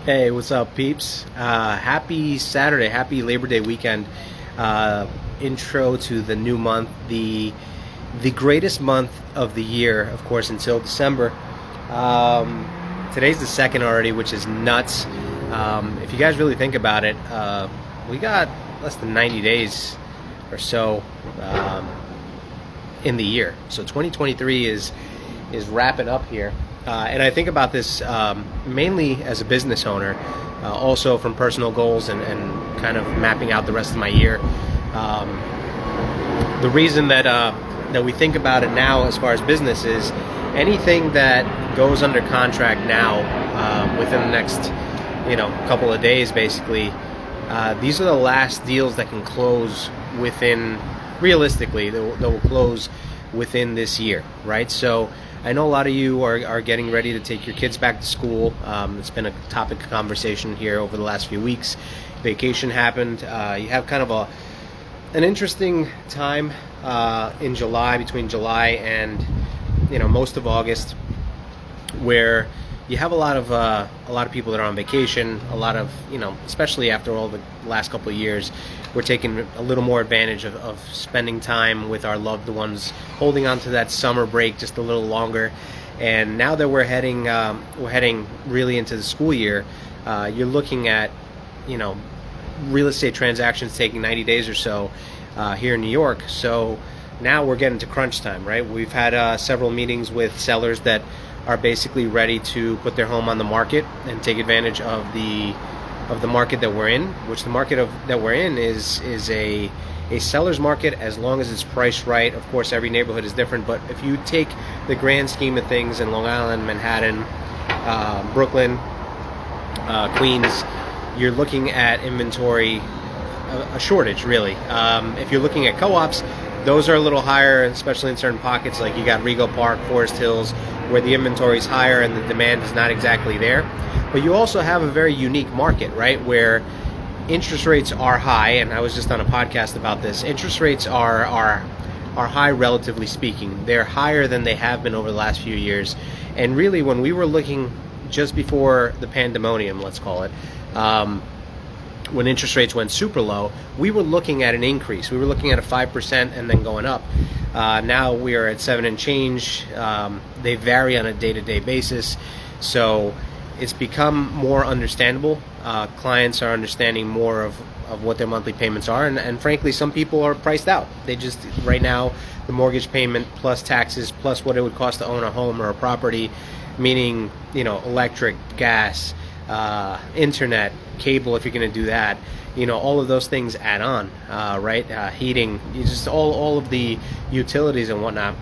Hey, what's up, peeps? Happy Saturday, happy Labor Day weekend. Intro to the new month, the greatest month of the year, of course, until December. Today's the second already, which is nuts. If you guys really think about it, we got less than 90 days or so in the year. So 2023 is wrapping up here. And I think about this mainly as a business owner, also from personal goals and kind of mapping out the rest of my year. The reason that we think about it now as far as business is anything that goes under contract now within the next couple of days, basically, these are the last deals that can close within, realistically, that will close within this year, right? So I know a lot of you are getting ready to take your kids back to school. It's been a topic of conversation here over the last few weeks. Vacation happened. You have kind of an interesting time in July, between July and most of August, where you have a lot of people that are on vacation. A lot of especially after all the last couple of years, we're taking a little more advantage of spending time with our loved ones, holding on to that summer break just a little longer. And now that we're heading really into the school year, you're looking at real estate transactions taking 90 days or so here in New York. So now we're getting to crunch time, right? We've had several meetings with sellers that are basically ready to put their home on the market and take advantage of the market that we're in, which the market that we're in is a seller's market as long as it's priced right. Of course, every neighborhood is different, but if you take the grand scheme of things in Long Island, Manhattan, Brooklyn, Queens, you're looking at inventory, a shortage, really. If you're looking at co-ops, those are a little higher, especially in certain pockets, like you got Rego Park, Forest Hills, where the inventory is higher and the demand is not exactly there. But you also have a very unique market, right, where interest rates are high, and I was just on a podcast about this. Interest rates are high, relatively speaking. They're higher than they have been over the last few years. And really, when we were looking just before the pandemonium, let's call it, when interest rates went super low, we were looking at an increase. We were looking at a 5% and then going up. Now we are at 7 and change. They vary on a day-to-day basis. So it's become more understandable. Clients are understanding more of what their monthly payments are. And frankly, some people are priced out. They just, right now, the mortgage payment plus taxes plus what it would cost to own a home or a property, meaning, electric, gas, internet, cable, if you're going to do that, all of those things add on, right? Heating, just all of the utilities and whatnot.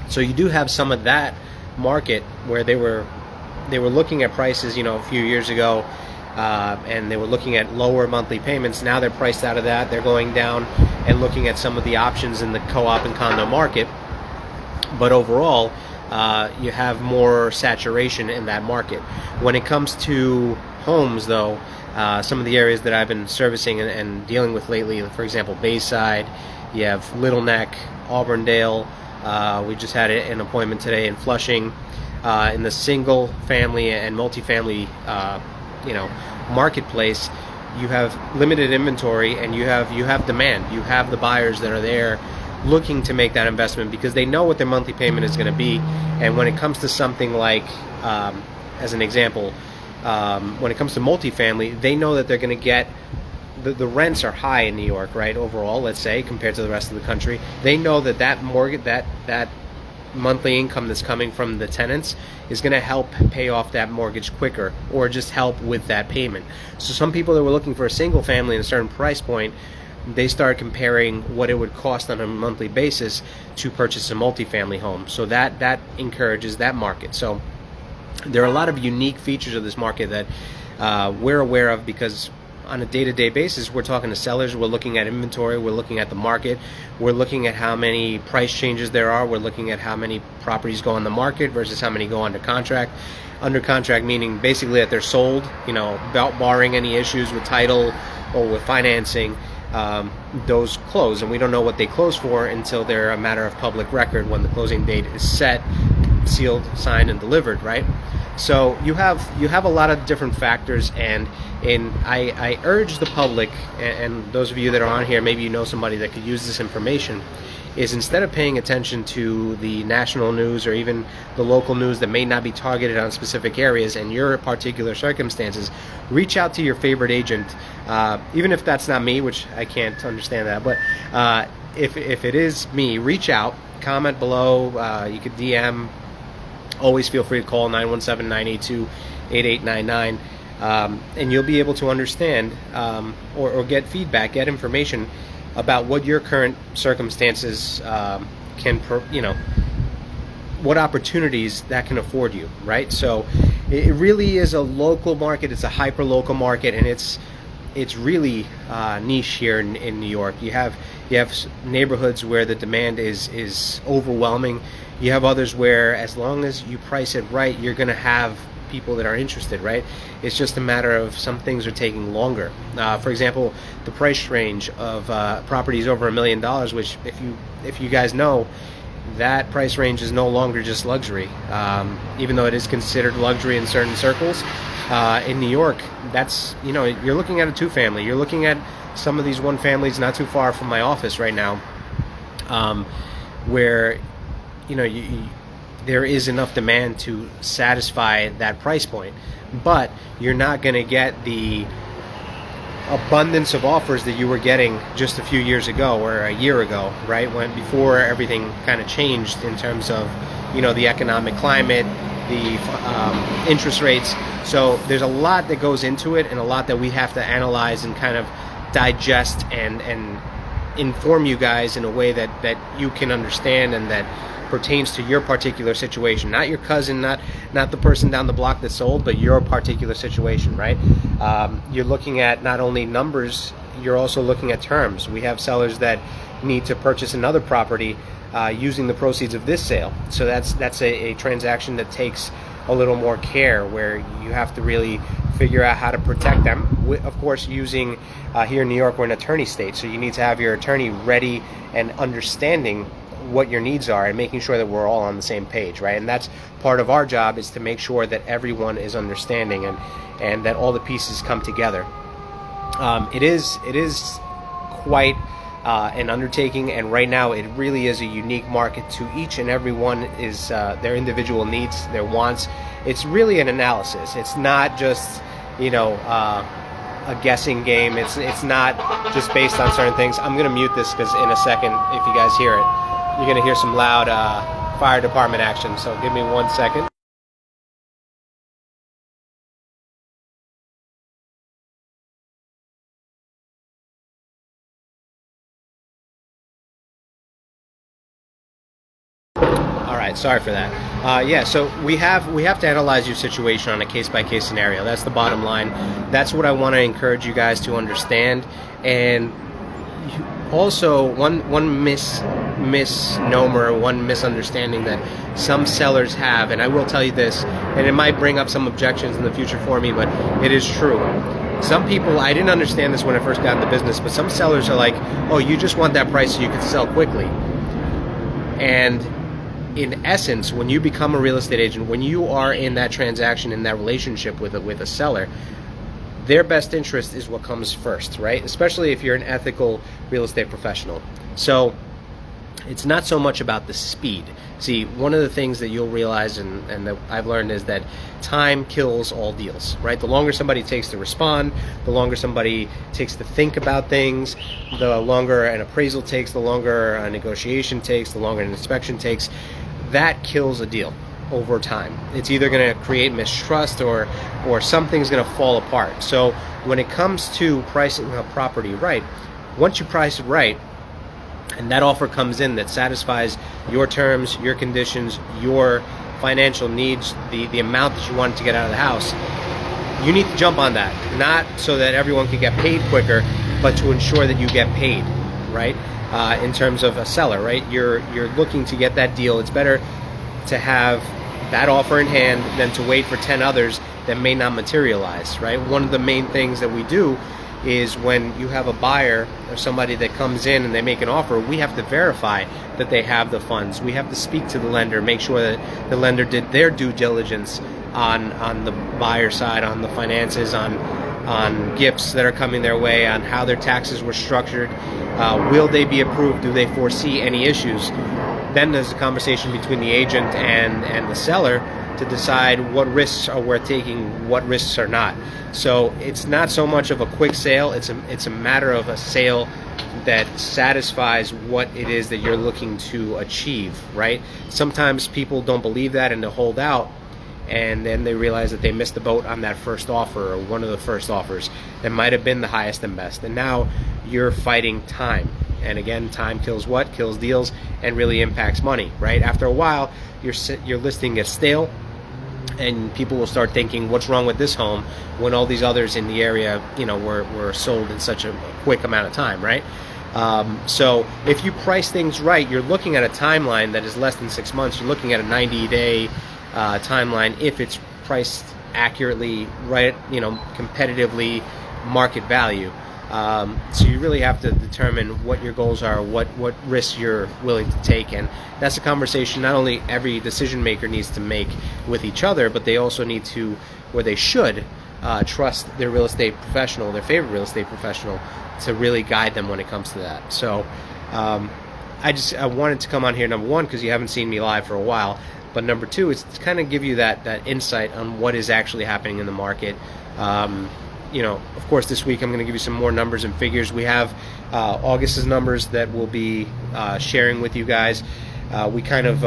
So you do have some of that market where they were looking at prices, a few years ago, and they were looking at lower monthly payments. Now they're priced out of that. They're going down and looking at some of the options in the co-op and condo market. But overall, you have more saturation in that market. When it comes to homes, though, some of the areas that I've been servicing and dealing with lately, for example, Bayside, you have Little Neck, Auburndale. We just had an appointment today in Flushing. In the single family and multifamily, marketplace, you have limited inventory and you have demand. You have the buyers that are there looking to make that investment because they know what their monthly payment is going to be. And when it comes to something like, as an example, when it comes to multifamily, they know that they're going to get the rents are high in New York, right? Overall, let's say, compared to the rest of the country, they know that mortgage, that monthly income that's coming from the tenants is going to help pay off that mortgage quicker, or just help with that payment. So some people that were looking for a single family at a certain price point, they start comparing what it would cost on a monthly basis to purchase a multifamily home. So that encourages that market. So there are a lot of unique features of this market that we're aware of because on a day-to-day basis, we're talking to sellers, we're looking at inventory, we're looking at the market, we're looking at how many price changes there are, we're looking at how many properties go on the market versus how many go under contract. Under contract meaning basically that they're sold, barring any issues with title or with financing. Those close, and we don't know what they close for until they're a matter of public record when the closing date is set, sealed, signed, and delivered, right? So you have a lot of different factors, and I urge the public, and those of you that are on here, maybe you know somebody that could use this information, is instead of paying attention to the national news or even the local news that may not be targeted on specific areas and your particular circumstances, reach out to your favorite agent, even if that's not me, which I can't understand that, but if it is me, reach out, comment below, you could DM. Always feel free to call 917-982-8899, and you'll be able to understand or get feedback, get information about what your current circumstances what opportunities that can afford you, right? So it really is a local market. It's a hyper local market, and it's really niche here in New York. You have neighborhoods where the demand is overwhelming. You have others where, as long as you price it right, you're going to have people that are interested, right? It's just a matter of some things are taking longer. For example, the price range of properties over $1 million, which if you guys know, that price range is no longer just luxury. Even though it is considered luxury in certain circles, in New York, that's, you're looking at a two-family. You're looking at some of these one-families not too far from my office right now, where there is enough demand to satisfy that price point, but you're not going to get the abundance of offers that you were getting just a few years ago or a year ago, right? Before everything kind of changed in terms of, the economic climate, the interest rates. So there's a lot that goes into it, and a lot that we have to analyze and kind of digest and inform you guys in a way that you can understand and that pertains to your particular situation, not your cousin, not the person down the block that sold, but your particular situation, right? You're looking at not only numbers, you're also looking at terms. We have sellers that need to purchase another property using the proceeds of this sale. So that's a transaction that takes a little more care, where you have to really figure out how to protect them. Of course, using here in New York, we're an attorney state, so you need to have your attorney ready and understanding what your needs are and making sure that we're all on the same page, right? And that's part of our job, is to make sure that everyone is understanding and that all the pieces come together. It is quite an undertaking, and right now it really is a unique market. To each and every one is their individual needs, their wants. It's really an analysis. It's not just a guessing game. It's not just based on certain things. I'm gonna mute this because in a second, if you guys hear it, you're gonna hear some loud fire department action. So give me 1 second. All right, sorry for that. So we have to analyze your situation on a case-by-case scenario. That's the bottom line. That's what I want to encourage you guys to understand. And also, one misnomer, one misunderstanding that some sellers have, and I will tell you this, and it might bring up some objections in the future for me, but it is true. Some people, I didn't understand this when I first got into business, but some sellers are like, oh, you just want that price so you can sell quickly. And in essence, when you become a real estate agent, when you are in that transaction, in that relationship with a seller, their best interest is what comes first, right? Especially if you're an ethical real estate professional. So it's not so much about the speed. See, one of the things that you'll realize and that I've learned is that time kills all deals, right? The longer somebody takes to respond, the longer somebody takes to think about things, the longer an appraisal takes, the longer a negotiation takes, the longer an inspection takes. That kills a deal over time. It's either going to create mistrust or something's going to fall apart. So when it comes to pricing a property right, once you price it right, and that offer comes in that satisfies your terms, your conditions, your financial needs, the amount that you want to get out of the house, you need to jump on that. Not so that everyone can get paid quicker, but to ensure that you get paid, right? In terms of a seller, right? You're looking to get that deal. It's better to have that offer in hand than to wait for 10 others that may not materialize, right? One of the main things that we do is when you have a buyer or somebody that comes in and they make an offer, we have to verify that they have the funds. We have to speak to the lender, make sure that the lender did their due diligence on the buyer side, on the finances, on gifts that are coming their way, on how their taxes were structured. Will they be approved? Do they foresee any issues? Then there's a conversation between the agent and the seller to decide what risks are worth taking, what risks are not. So it's not so much of a quick sale, it's a matter of a sale that satisfies what it is that you're looking to achieve, right? Sometimes people don't believe that and they'll hold out, and then they realize that they missed the boat on that first offer, or one of the first offers that might have been the highest and best, and now you're fighting time. And again, time kills what? Kills deals, and really impacts money, right? After a while, your listing gets stale, and people will start thinking, what's wrong with this home, when all these others in the area, were sold in such a quick amount of time, right? So if you price things right, you're looking at a timeline that is less than 6 months. You're looking at a 90-day timeline if it's priced accurately, right? Competitively, market value. So you really have to determine what your goals are, what risks you're willing to take, and that's a conversation not only every decision maker needs to make with each other, but they also need to, or they should, trust their real estate professional, their favorite real estate professional, to really guide them when it comes to that. So I wanted to come on here, number one, because you haven't seen me live for a while, but number two, it's to kind of give you that insight on what is actually happening in the market. Of course, this week I'm going to give you some more numbers and figures. We have August's numbers that we'll be sharing with you guys. We kind of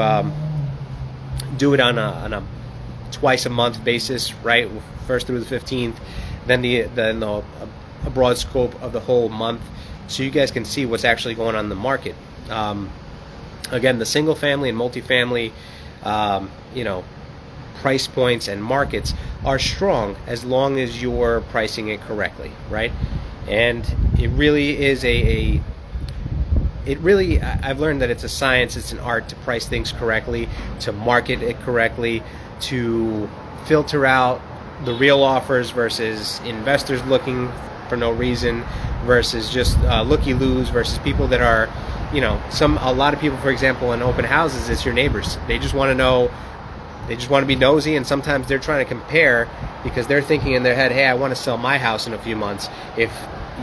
do it on a twice a month basis, right? First through the 15th, then a broad scope of the whole month, so you guys can see what's actually going on in the market. Again, the single family and multifamily, price points and markets are strong as long as you're pricing it correctly, right? And it really is I've learned that it's a science, it's an art to price things correctly, to market it correctly, to filter out the real offers versus investors looking for no reason, versus just looky-loos, versus people that are, a lot of people, for example, in open houses, it's your neighbors. They just want to know, they just want to be nosy, and sometimes they're trying to compare because they're thinking in their head, hey, I want to sell my house in a few months. If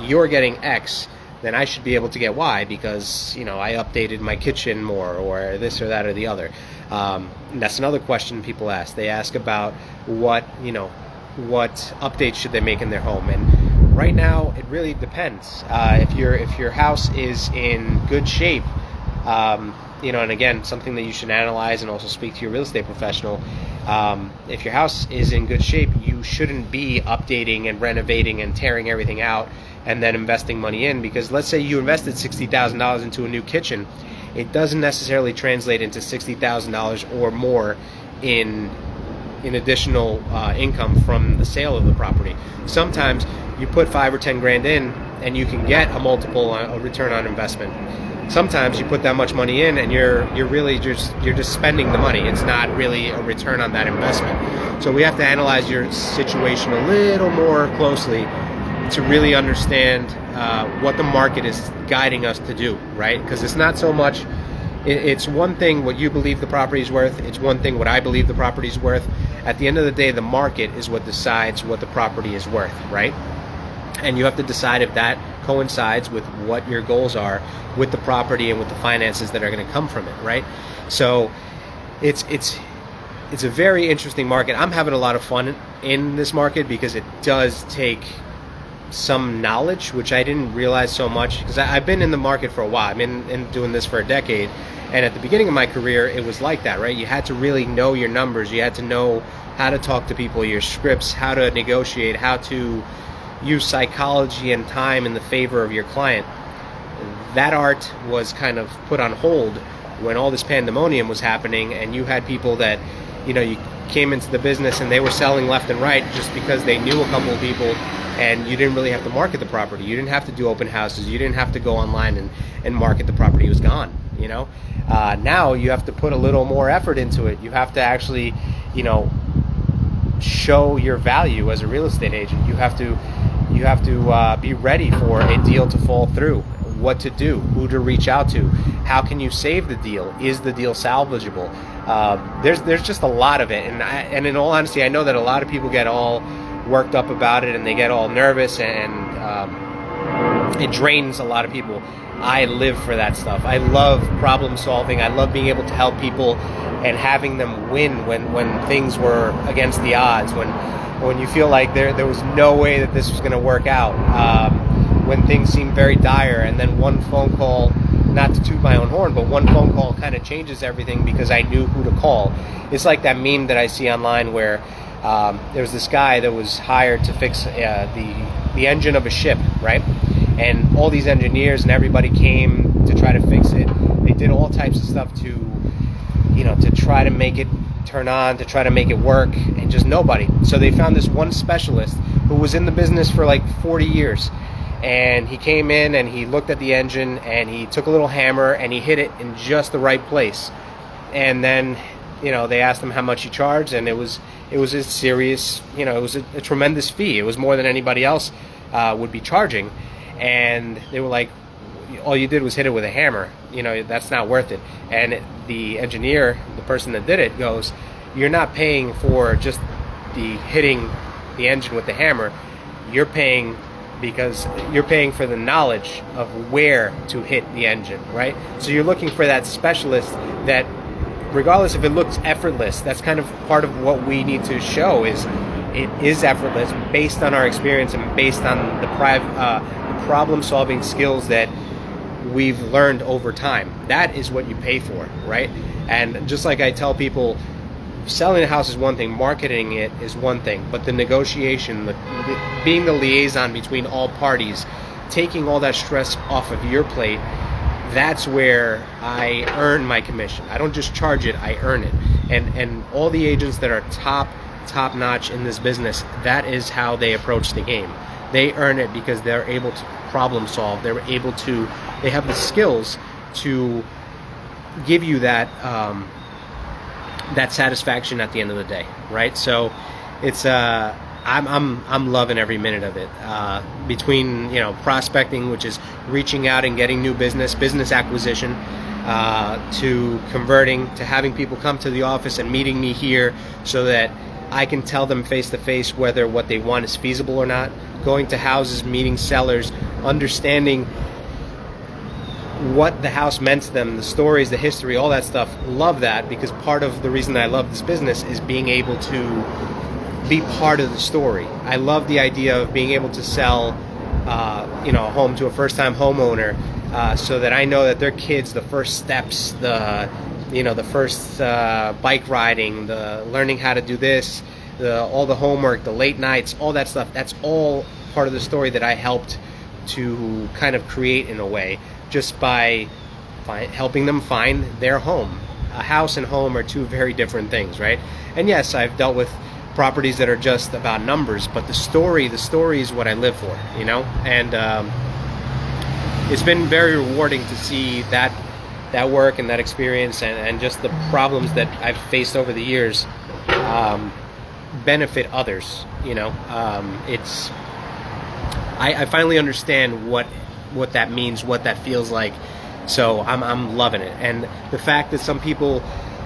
you're getting X, then I should be able to get Y because, I updated my kitchen more, or this or that or the other. And that's another question people ask. They ask about what updates should they make in their home. And right now, it really depends. If your house is in good shape, and again, something that you should analyze and also speak to your real estate professional. If your house is in good shape, you shouldn't be updating and renovating and tearing everything out and then investing money in, because let's say you invested $60,000 into a new kitchen, it doesn't necessarily translate into $60,000 or more in additional income from the sale of the property. Sometimes you put 5 or 10 grand in and you can get a return on investment. Sometimes you put that much money in and you're really just spending the money. It's not really a return on that investment. So we have to analyze your situation a little more closely to really understand what the market is guiding us to do, right? Because it's not so much, it's one thing what you believe the property is worth, it's one thing what I believe the property is worth. At the end of the day, the market is what decides what the property is worth, right? And you have to decide if that coincides with what your goals are with the property and with the finances that are going to come from it, right? So it's a very interesting market. I'm having a lot of fun in this market because it does take some knowledge, which I didn't realize so much, because I've been in the market for a while. I've been doing this for a decade, and at the beginning of my career, it was like that, right? You had to really know your numbers. You had to know how to talk to people, your scripts, how to negotiate, how to use psychology and time in the favor of your client. That art was kind of put on hold when all this pandemonium was happening, and you had people that, you came into the business and they were selling left and right just because they knew a couple of people, and you didn't really have to market the property. You didn't have to do open houses. You didn't have to go online and market the property. It was gone, Now you have to put a little more effort into it. You have to actually, show your value as a real estate agent. You have to be ready for a deal to fall through, what to do, who to reach out to, How can you save the deal? Is the deal salvageable? There's just a lot of it, and in all honesty, I know that a lot of people get all worked up about it and they get all nervous, and it drains a lot of people. I live for that stuff. I love problem solving. I love being able to help people and having them win when things were against the odds, when you feel like there was no way that this was going to work out, when things seem very dire, and then one phone call, not to toot my own horn, but one phone call kind of changes everything because I knew who to call. It's like that meme that I see online where there was this guy that was hired to fix the engine of a ship, right? And all these engineers and everybody came to try to fix it. They did all types of stuff to try to make it turn on, to try to make it work, and just nobody. So they found this one specialist who was in the business for like 40 years. And he came in and he looked at the engine and he took a little hammer and he hit it in just the right place. And then, they asked him how much he charged, and it was a serious, it was a tremendous fee. It was more than anybody else would be charging. And they were like, all you did was hit it with a hammer. That's not worth it. And the engineer, the person that did it, goes, you're not paying for just the hitting the engine with the hammer. You're paying because you're paying for the knowledge of where to hit the engine, right? So you're looking for that specialist that, regardless if it looks effortless, that's kind of part of what we need to show is it is effortless based on our experience and based on the problem-solving skills that we've learned over time. That is what you pay for, right? And just like I tell people, selling a house is one thing, marketing it is one thing, but the negotiation, being the liaison between all parties, taking all that stress off of your plate, that's where I earn my commission. I don't just charge it, I earn it. And all the agents that are top notch in this business, that is how they approach the game. They earn it because they're able to problem solve. They have the skills to give you that satisfaction at the end of the day, right? So it's I'm loving every minute of it. Between prospecting, which is reaching out and getting new business acquisition, to converting, to having people come to the office and meeting me here so that I can tell them face to face whether what they want is feasible or not. Going to houses, meeting sellers, understanding what the house meant to them, the stories, the history, all that stuff. Love that, because part of the reason I love this business is being able to be part of the story. I love the idea of being able to sell a home to a first-time homeowner, so that I know that their kids, the first steps, the first bike riding, the learning how to do this, all the homework, the late nights, all that stuff, that's all part of the story that I helped to kind of create in a way, just by helping them find their home. A house and home are two very different things, right? And yes, I've dealt with properties that are just about numbers, but the story is what I live for, and it's been very rewarding to see that work and that experience and just the problems that I've faced over the years benefit others. I finally understand what that means, what that feels like. So I'm loving it. And the fact that some people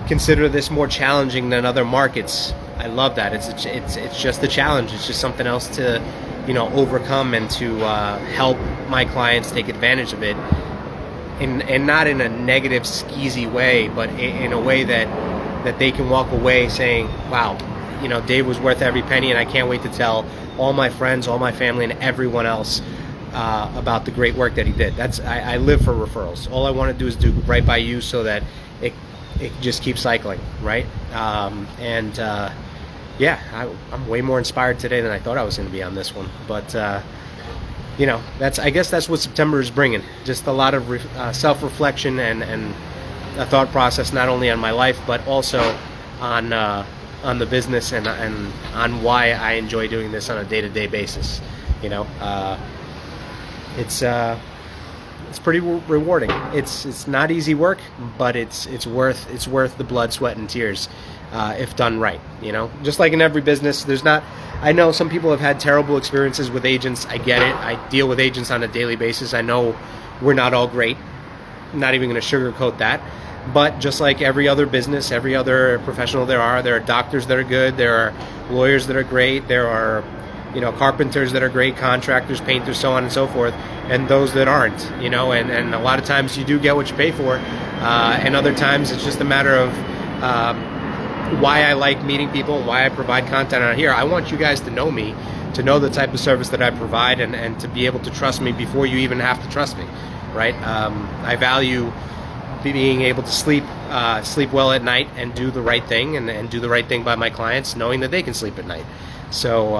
consider this more challenging than other markets, I love that. It's just a challenge. It's just something else to overcome and to help my clients take advantage of it, and not in a negative, skeezy way, but in a way that they can walk away saying, wow, Dave was worth every penny, and I can't wait to tell all my friends, all my family, and everyone else about the great work that he did. I live for referrals. All I want to do is do right by you so that it just keeps cycling, right? Yeah, I'm way more inspired today than I thought I was going to be on this one. But I guess that's what September is bringing. Just a lot of self-reflection and a thought process, not only on my life but also on the business and on why I enjoy doing this on a day-to-day basis. It's pretty rewarding. It's not easy work, but it's worth the blood, sweat, and tears if done right. Just like in every business, I know some people have had terrible experiences with agents. I get it. I deal with agents on a daily basis. I know we're not all great. not even going to sugarcoat that. But just like every other business, every other professional there are doctors that are good, there are lawyers that are great, there are carpenters that are great, contractors, painters, so on and so forth, and those that aren't, and a lot of times you do get what you pay for, and other times it's just a matter of why I like meeting people, why I provide content on here. I want you guys to know me, to know the type of service that I provide, and to be able to trust me before you even have to trust me, right? I value being able to sleep well at night and do the right thing, and do the right thing by my clients, knowing that they can sleep at night. So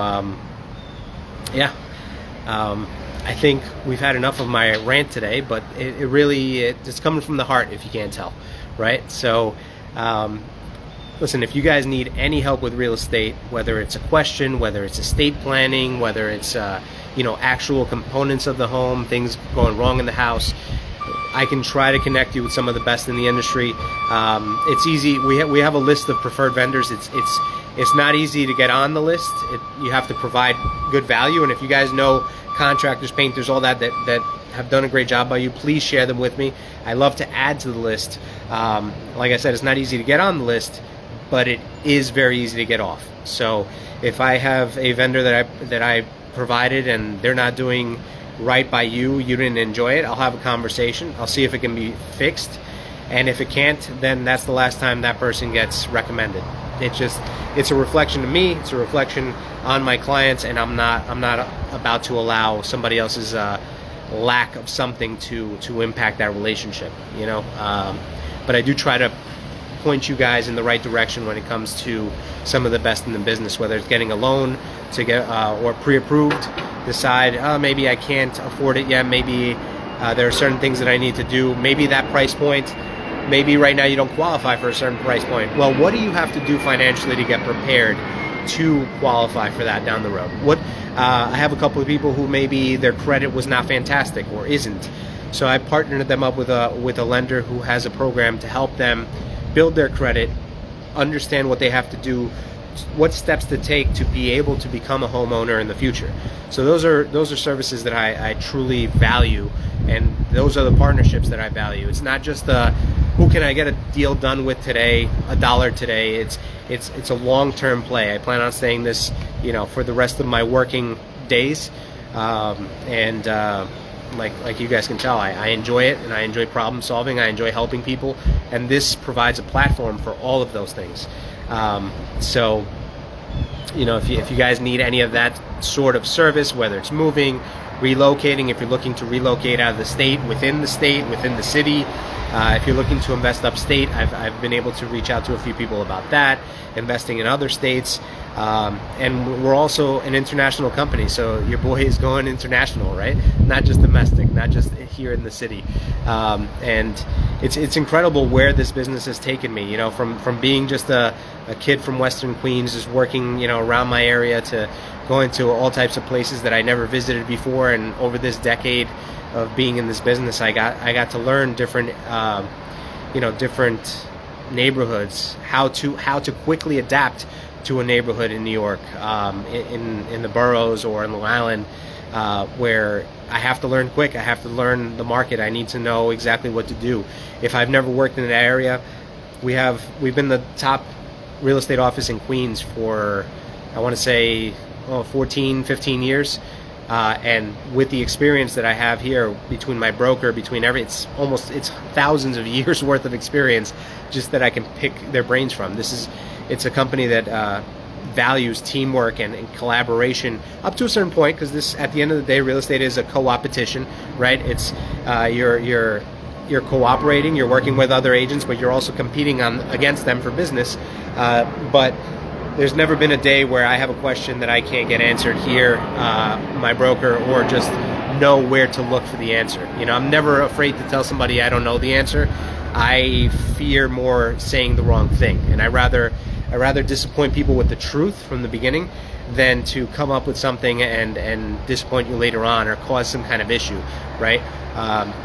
I think we've had enough of my rant today, but it's coming from the heart, if you can't tell, right? So listen, if you guys need any help with real estate, whether it's a question, whether it's estate planning, whether it's actual components of the home, things going wrong in the house, I can try to connect you with some of the best in the industry. It's easy. We have a list of preferred vendors. It's not easy to get on the list. You have to provide good value, and if you guys know contractors, painters, all that have done a great job by you, please share them with me. I love to add to the list. Like I said, it's not easy to get on the list, but it is very easy to get off. So if I have a vendor that I provided and they're not doing right by you, you didn't enjoy it, I'll have a conversation. I'll see if it can be fixed, and if it can't, then that's the last time that person gets recommended. It's a reflection to me, it's a reflection on my clients, and I'm not about to allow somebody else's lack of something to impact that relationship, but I do try to point you guys in the right direction when it comes to some of the best in the business, whether it's getting a loan to get or pre-approved, decide maybe I can't afford it yet, maybe there are certain things that I need to do, maybe that price point, maybe right now you don't qualify for a certain price point. Well, what do you have to do financially to get prepared to qualify for that down the road? I have a couple of people who maybe their credit was not fantastic or isn't, so I partnered them up with a lender who has a program to help them build their credit, understand what they have to do, what steps to take to be able to become a homeowner in the future. So those are services that I truly value, and those are the partnerships that I value. It's not just who can I get a deal done with today, $1 today. It's a long-term play. I plan on staying this for the rest of my working days, like you guys can tell, I enjoy it, and I enjoy problem solving, I enjoy helping people, and this provides a platform for all of those things. So if you guys need any of that sort of service, whether it's moving, relocating, if you're looking to relocate out of the state, within the city, if you're looking to invest upstate, I've been able to reach out to a few people about that, investing in other states, and we're also an international company, so your boy is going international, right? Not just domestic, not just here in the city, and it's incredible where this business has taken me, from being just a kid from Western Queens, just working around my area, to going to all types of places that I never visited before, and over this decade of being in this business, I got to learn different different neighborhoods, how to quickly adapt to a neighborhood in New York, in the boroughs or in Long Island, where I have to learn quick. I have to learn the market. I need to know exactly what to do. If I've never worked in an area, we've been the top real estate office in Queens for, I want to say, 14, 15 years. And with the experience that I have here, between my broker, it's thousands of years worth of experience just that I can pick their brains from. It's a company that values teamwork and collaboration up to a certain point, because at the end of the day, real estate is a co-opetition, right? It's you're cooperating, you're working with other agents, but you're also competing against them for business. But there's never been a day where I have a question that I can't get answered here, my broker, or just know where to look for the answer. I'm never afraid to tell somebody I don't know the answer. I fear more saying the wrong thing, and I rather disappoint people with the truth from the beginning than to come up with something and disappoint you later on or cause some kind of issue, right?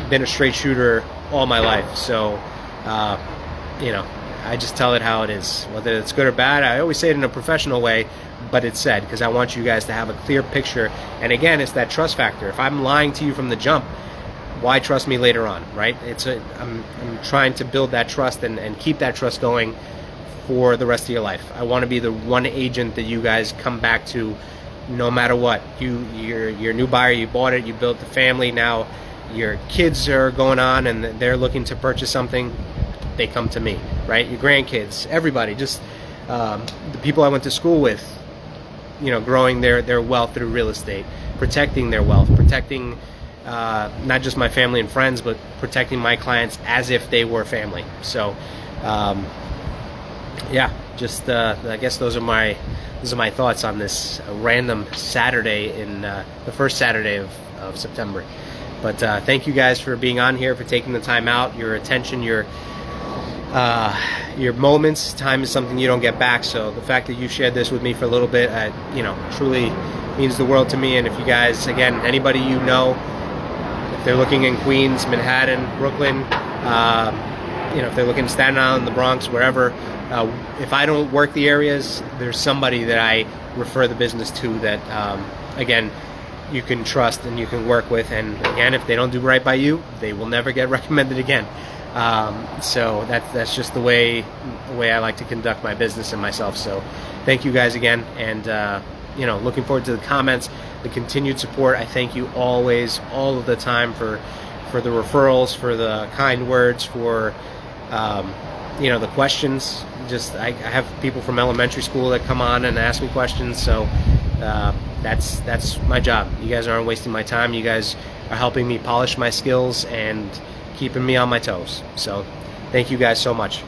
Been a straight shooter all my life, so I just tell it how it is, whether it's good or bad. I always say it in a professional way, but it's said because I want you guys to have a clear picture. And again, it's that trust factor. If I'm lying to you from the jump, why trust me later on, right? I'm trying to build that trust and keep that trust going for the rest of your life. I want to be the one agent that you guys come back to no matter what. You're a new buyer, you bought it, you built the family, now your kids are going on and they're looking to purchase something, they come to me, right? Your grandkids, everybody, just the people I went to school with, growing their wealth through real estate, protecting their wealth, protecting not just my family and friends, but protecting my clients as if they were family. So yeah, just I guess those are my thoughts on this random Saturday in the first Saturday of September. But thank you guys for being on here, for taking the time out, your attention, your moments. Time is something you don't get back, so the fact that you shared this with me for a little bit, truly means the world to me. And if you guys, again, anybody if they're looking in Queens, Manhattan, Brooklyn, if they're looking in Staten Island, the Bronx, wherever, if I don't work the areas, there's somebody that I refer the business to that, again, you can trust and you can work with. And again, if they don't do right by you, they will never get recommended again. So that's just the way I like to conduct my business and myself. So thank you guys again, and looking forward to the comments, the continued support. I thank you always, all of the time, for the referrals, for the kind words, for the questions. Just I have people from elementary school that come on and ask me questions. So that's my job. You guys aren't wasting my time. You guys are helping me polish my skills and keeping me on my toes. So thank you guys so much.